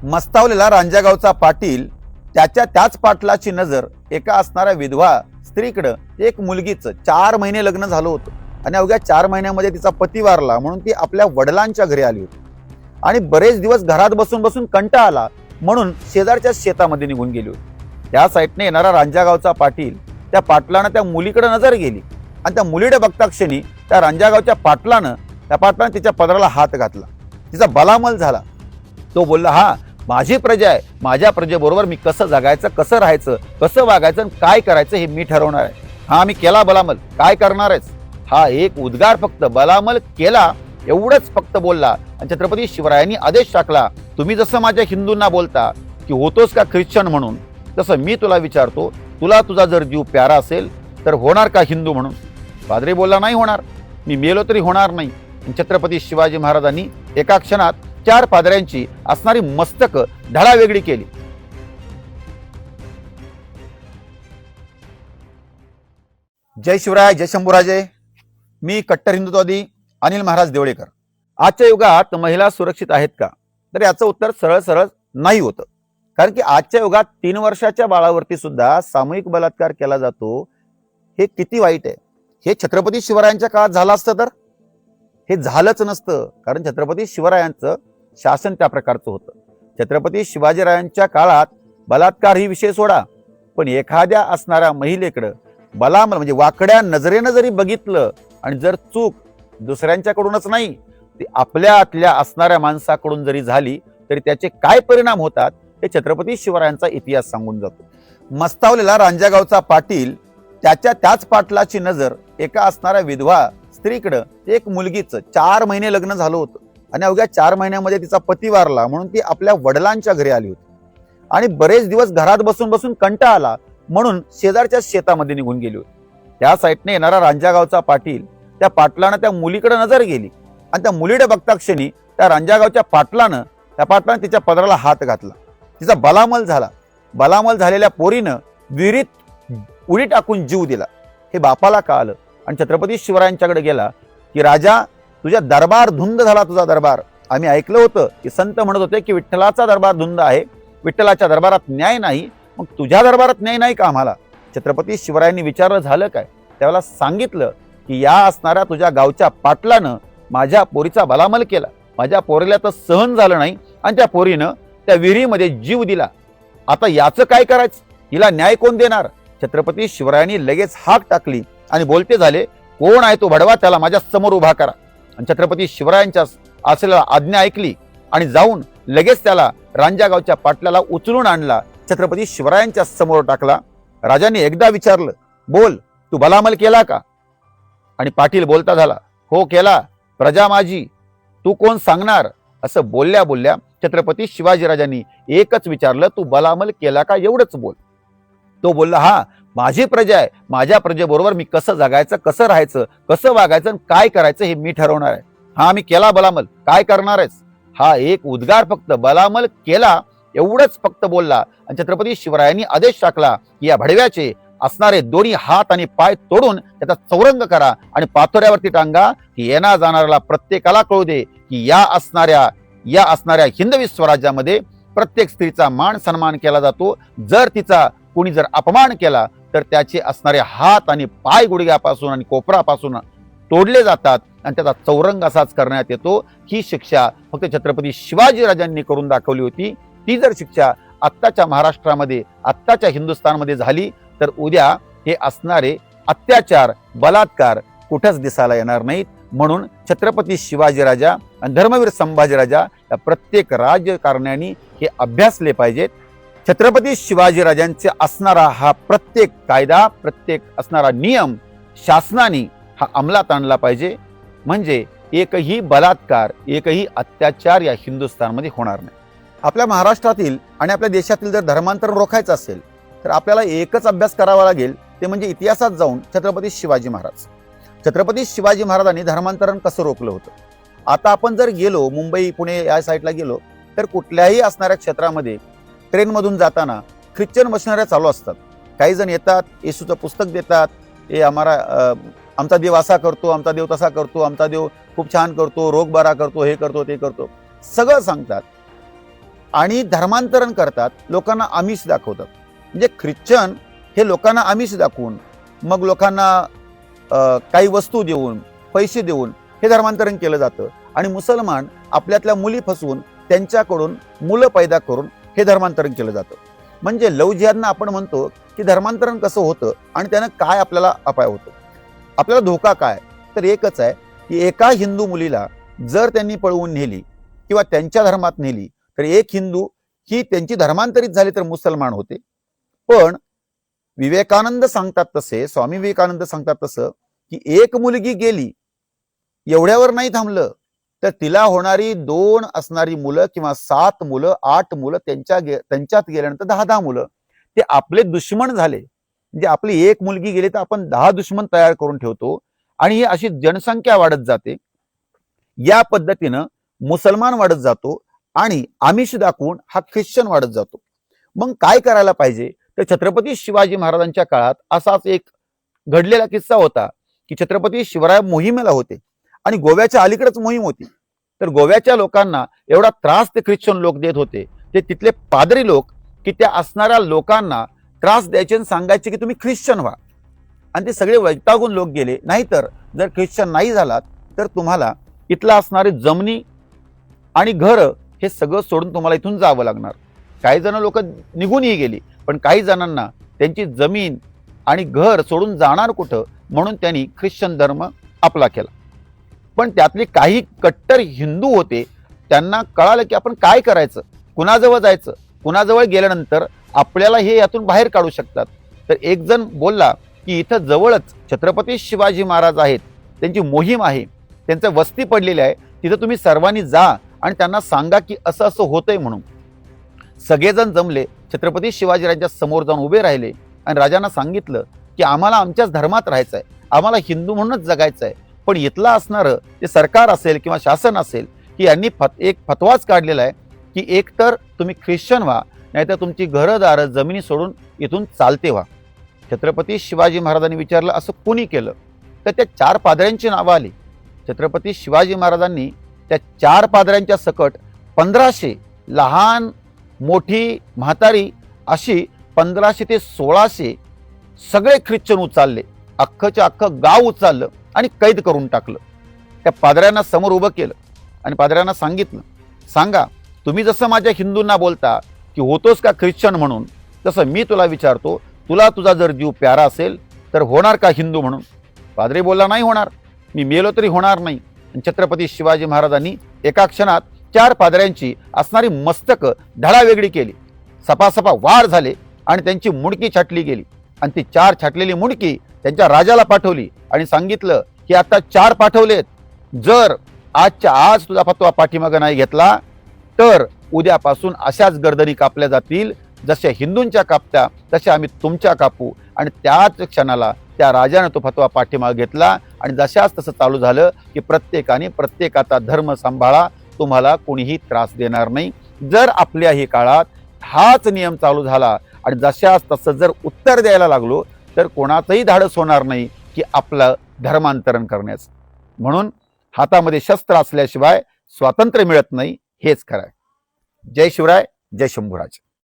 मस्तावलेला रांजागावचा पाटील त्याच पाटलाची नजर एका असणाऱ्या विधवा स्त्रीकडे, एक मुलगीचं 4 महिने लग्न झालं होतं आणि अवघ्या 4 महिन्यामध्ये तिचा पती वारला म्हणून ती आपल्या वडिलांच्या घरी आली होती आणि बरेच दिवस घरात बसून बसून कंटाळा आला म्हणून शेजारच्या शेतामध्ये निघून गेली होती। त्या साईडने येणारा रांजागावचा पाटील त्या पाटलानं त्या मुलीकडे नजर गेली आणि त्या मुलीकडे बघता क्षणी त्या रांजागावच्या पाटलानं तिच्या पदराला हात घातला, तिचा बलामल झाला। तो बोलला, हा माझी प्रजा आहे, माझ्या प्रजेबरोबर मी कसं जगायचं, कसं राहायचं, कसं वागायचं आणि काय करायचं हे मी ठरवणार आहे। हा मी केला बलामल, काय करणार आहेस? हा एक उद्गार फक्त बलामल केला एवढंच फक्त बोलला आणि छत्रपती शिवरायांनी आदेश टाकला, तुम्ही जसं माझ्या हिंदूंना बोलता की होतोस का ख्रिश्चन म्हणून, तसं मी तुला विचारतो, तुला तुझा जर जीव प्यारा असेल तर होणार का हिंदू म्हणून? पादरी बोलला, नाही होणार, मी मेलो तरी होणार नाही। छत्रपती शिवाजी महाराजांनी एका क्षणात 4 पादऱ्यांची असणारी मस्तक ढळावेगळी केली। जय शिवराय, जय शंभूराजे। मी कट्टर हिंदुत्ववादी अनिल महाराज देवळेकर। आजच्या युगात महिला सुरक्षित आहेत का? तर याचं उत्तर सरळ सरळ नाही होतं, कारण की आजच्या युगात 3 वर्षाच्या बाळावरती सुद्धा सामूहिक बलात्कार केला जातो। हे किती वाईट आहे। हे छत्रपती शिवरायांच्या काळात झालं असतं तर हे झालंच नसतं, कारण छत्रपती शिवरायांचं शासन त्या प्रकारचं होतं। छत्रपती शिवाजीरायांच्या काळात बलात्कार ही विषय सोडा, पण एखाद्या असणाऱ्या महिलेकडं बलामल म्हणजे वाकड्या नजरेनं जरी बघितलं आणि जर चूक दुसऱ्यांच्याकडूनच नाही ती आपल्या आतल्या असणाऱ्या माणसाकडून जरी झाली तरी त्याचे काय परिणाम होतात हे छत्रपती शिवरायांचा इतिहास सांगून जातो। मस्तावलेला रांजागावचा पाटील त्याच पाटलाची नजर एका असणाऱ्या विधवा स्त्रीकडे, एक मुलगीचं 4 महिने लग्न झालं होतं आणि अवघ्या 4 महिन्यामध्ये तिचा पती वारला म्हणून ती आपल्या वडिलांच्या घरी आली होती आणि बरेच दिवस घरात बसून बसून कंटाळा आला म्हणून शेजारच्या शेतामध्ये निघून गेली होती। त्या साईडने येणारा रांजागावचा पाटील त्या पाटलानं त्या मुलीकडे नजर गेली आणि त्या मुलीकडे बघता क्षणी त्या रांजागावच्या पाटलानं तिच्या पदराला हात घातला, तिचा बलामल झाला। बलामल झालेल्या पोरीनं विहिरीत उडी टाकून जीव दिला। हे बापाला कळालं आणि छत्रपती शिवरायांच्याकडे गेला की राजा, तुझ्या दरबार धुंद झाला, तुझा दरबार। आम्ही ऐकलं होतं की संत म्हणत होते की विठ्ठलाचा दरबार धुंद आहे, विठ्ठलाच्या दरबारात न्याय नाही, मग तुझ्या दरबारात न्याय नाही का आम्हाला? छत्रपती शिवरायांनी विचारलं, झालं काय? त्यावेळेला सांगितलं की या असणाऱ्या तुझ्या गावच्या पाटलानं माझ्या पोरीचा बलामल केला, माझ्या पोरीला तर सहन झालं नाही आणि त्या पोरीनं त्या विहिरीमध्ये जीव दिला। आता याचं काय करायचं? हिला न्याय कोण देणार? छत्रपती शिवरायांनी लगेच हाक टाकली आणि बोलते झाले, कोण आहे तो भडवा, त्याला माझ्या समोर उभा करा। आणि छत्रपती शिवरायांच्या असलेला आज्ञा ऐकली आणि जाऊन लगेच त्याला रांजागावच्या पाटलाला उचलून आणला, छत्रपती शिवरायांच्या समोर टाकला। राजांनी एकदा विचारलं, बोल, तू बलामल केला का? आणि पाटील बोलता झाला, हो केला, प्रजा माझी, तू कोण सांगणार? असं बोलल्या बोलल्या छत्रपती शिवाजीराजांनी एकच विचारलं, तू बलामल केला का? एवढंच बोल। तो बोलला, हा माझी प्रजा आहे, माझ्या प्रजेबरोबर मी कसं जगायचं, कसं राहायचं, कसं वागायचं आणि काय करायचं हे मी ठरवणार आहे। हा मी केला बलामल, काय करणार आहेस? हा एक उद्गार फक्त बलामल केला एवढंच फक्त बोलला आणि छत्रपती शिवरायांनी आदेश टाकला की या भडव्याचे असणारे दोन्ही हात आणि पाय तोडून त्याचा चौरंग करा आणि पाथोऱ्यावरती टांगा, की येणा जाणाऱ्याला प्रत्येकाला कळू दे की या असणाऱ्या हिंदवी स्वराज्यामध्ये प्रत्येक स्त्रीचा मान सन्मान केला जातो। जर तिचा कोणी जर अपमान केला तर त्याचे असणारे हात आणि पाय गुडघ्यापासून आणि कोपरापासून तोडले जातात आणि त्याचा चौरंग असाच करण्यात येतो। ही शिक्षा फक्त छत्रपती शिवाजीराजांनी करून दाखवली होती। ती जर शिक्षा आत्ताच्या महाराष्ट्रामध्ये, आत्ताच्या हिंदुस्थानमध्ये झाली तर उद्या हे असणारे अत्याचार, बलात्कार कुठंच दिसायला येणार नाहीत। म्हणून छत्रपती शिवाजीराजा आणि धर्मवीर संभाजीराजा या प्रत्येक राजकारण्यांनी हे अभ्यासले पाहिजेत। छत्रपती शिवाजीराजांचे असणारा हा प्रत्येक कायदा, प्रत्येक असणारा नियम शासनाने हा अंमलात आणला पाहिजे, म्हणजे एकही बलात्कार, एकही अत्याचार या हिंदुस्थानमध्ये होणार नाही। आपल्या महाराष्ट्रातील आणि आपल्या देशातील जर धर्मांतरण रोखायचं असेल तर आपल्याला एकच अभ्यास करावा लागेल, ते म्हणजे इतिहासात जाऊन छत्रपती शिवाजी महाराज। छत्रपती शिवाजी महाराजांनी धर्मांतरण कसं रोखलं होतं? आता आपण जर गेलो मुंबई, पुणे या साईडला गेलो तर कुठल्याही असणाऱ्या क्षेत्रामध्ये ट्रेनमधून जाताना ख्रिश्चन मशिनऱ्या चालू असतात। काही जण येतात, येशूचं पुस्तक देतात, हे आमचा देव असा करतो, आमचा देव तसा करतो, आमचा देव खूप छान करतो, रोग बरा करतो, हे करतो, ते करतो, सगळं सांगतात। आणि धर्मांतरण करतात, लोकांना आमिष दाखवतात. म्हणजे ख्रिश्चन हे लोकांना आमिष दाखवून, मग लोकांना काही वस्तू देऊन, पैसे देऊन हे धर्मांतरण केलं जातं. आणि मुसलमान आपल्यातल्या मुली फसवून त्यांच्याकडून मुलं पैदा करून हे धर्मांतरण केलं जातं. म्हणजे लव जिहादना आपण म्हणतो की धर्मांतरण कसं होतं आणि त्यानं काय आपल्याला अपाय होतो, आपल्याला धोका काय. तर एकच आहे की एका हिंदू मुलीला जर त्यांनी पळवून नेली किंवा त्यांच्या धर्मात नेली तर एक हिंदू ही त्यांची धर्मांतरित झाली तर मुसलमान होते. पण विवेकानंद सांगतात तसे, स्वामी विवेकानंद सांगतात तसं की एक मुलगी गेली एवढ्यावर नाही थांबलं तर तिला होणारी 2 असणारी मुलं किंवा 7 मुलं 8 मुलं त्यांच्यात गेल्यानंतर 10 मुलं ते आपले दुश्मन झाले. म्हणजे आपली एक मुलगी गेली तर आपण 10 दुश्मन तयार करून ठेवतो आणि ही अशी जनसंख्या वाढत जाते. या पद्धतीनं मुसलमान वाढत जातो आणि आमिष दाखवून हा ख्रिश्चन वाढत जातो. मग काय करायला पाहिजे तर छत्रपती शिवाजी महाराजांच्या काळात असाच एक घडलेला किस्सा होता की छत्रपती शिवराय मोहिमेला होते आणि गोव्याच्या अलीकडेच मोहीम होती. तर गोव्याच्या लोकांना एवढा त्रास ते ख्रिश्चन लोक देत होते, ते तिथले पादरी लोक की त्या असणाऱ्या लोकांना त्रास द्यायचे आणि सांगायचे की तुम्ही ख्रिश्चन व्हा. आणि ते सगळे वैतागून लोक गेले. नाहीतर जर ख्रिश्चन नाही झालात तर तुम्हाला इथला असणारे जमिनी आणि घर हे सगळं सोडून तुम्हाला इथून जावं लागणार. काही जण लोक निघूनही गेली, पण काही जणांना त्यांची जमीन आणि घर सोडून जाणार कुठं म्हणून त्यांनी ख्रिश्चन धर्म आपला केला. पण त्यातले काही कट्टर हिंदू होते, त्यांना कळालं की आपण काय करायचं, कुणाजवळ जायचं, कुणाजवळ गेल्यानंतर आपल्याला हे यातून बाहेर काढू शकतात. तर एक जण बोलला की इथं जवळच छत्रपती शिवाजी महाराज आहेत, त्यांची मोहीम आहे, त्यांचं वस्ती पडलेली आहे, तिथं तुम्ही सर्वांनी जा आणि त्यांना सांगा की असं असं होतंय म्हणून. सगळेजण जमले, छत्रपती शिवाजीराजांच्या समोर जाऊन उभे राहिले आणि राजांना सांगितलं की आम्हाला आमच्याच धर्मात राहायचं आहे, आम्हाला हिंदू म्हणूनच जगायचं आहे. पण इथलं असणारं ते सरकार असेल किंवा शासन असेल की यांनी एक फतवाच काढलेला आहे की एकतर तुम्ही ख्रिश्चन व्हा, नाहीतर तुमची घरदारं जमिनी सोडून इथून चालते व्हा. छत्रपती शिवाजी महाराजांनी विचारलं असं कोणी केलं, तर त्या 4 पादऱ्यांची नावं आली. छत्रपती शिवाजी महाराजांनी त्या 4 पादऱ्यांच्या सकट 1500 लहान मोठी म्हातारी अशी 1500 ते 1600 सगळे ख्रिश्चन उचलले, अख्खच्या अख्खं गाव उचललं आणि कैद करून टाकलं. त्या पादऱ्यांना समोर उभं केलं आणि पादऱ्यांना सांगितलं, सांगा तुम्ही जसं माझ्या हिंदूंना बोलता की होतोस का ख्रिश्चन म्हणून, तसं मी तुला विचारतो, तुला तुझा जर जीव प्यारा असेल तर होणार का हिंदू म्हणून. पादरी बोलला नाही होणार, मी मेलो तरी होणार नाही. छत्रपती शिवाजी महाराजांनी एका क्षणात 4 पादऱ्यांची असणारी मस्तक ढळावेगळी केली, सपासपा वार झाले आणि त्यांची मुंडकी छाटली गेली. आणि ती 4 छाटलेली मुंडकी त्यांच्या राजाला पाठवली आणि सांगितलं की आता 4 पाठवलेत, जर आजच्या आज तुझा फतवा पाठीमागं नाही घेतला तर उद्यापासून अशाच गर्दनी कापल्या जातील, जशा हिंदूंच्या कापत्या तशा आम्ही तुमच्या कापू. आणि त्याच क्षणाला त्या राजाने तो फतवा पाठीमागे घेतला आणि जशाच तसं चालू झालं की प्रत्येकाने प्रत्येकाचा धर्म सांभाळा, तुम्हाला कोणीही त्रास देणार नाही. जर आपल्याही काळात हाच नियम चालू झाला आणि जशाच तसं जर उत्तर द्यायला लागलो तर कोणाचंही धाडस होणार नाही की आपलं धर्मांतरण करण्याचं. म्हणून हातामध्ये शस्त्र असल्याशिवाय स्वातंत्र्य मिळत नाही, हेच खरं आहे. जय शिवराय, जय शंभूराज.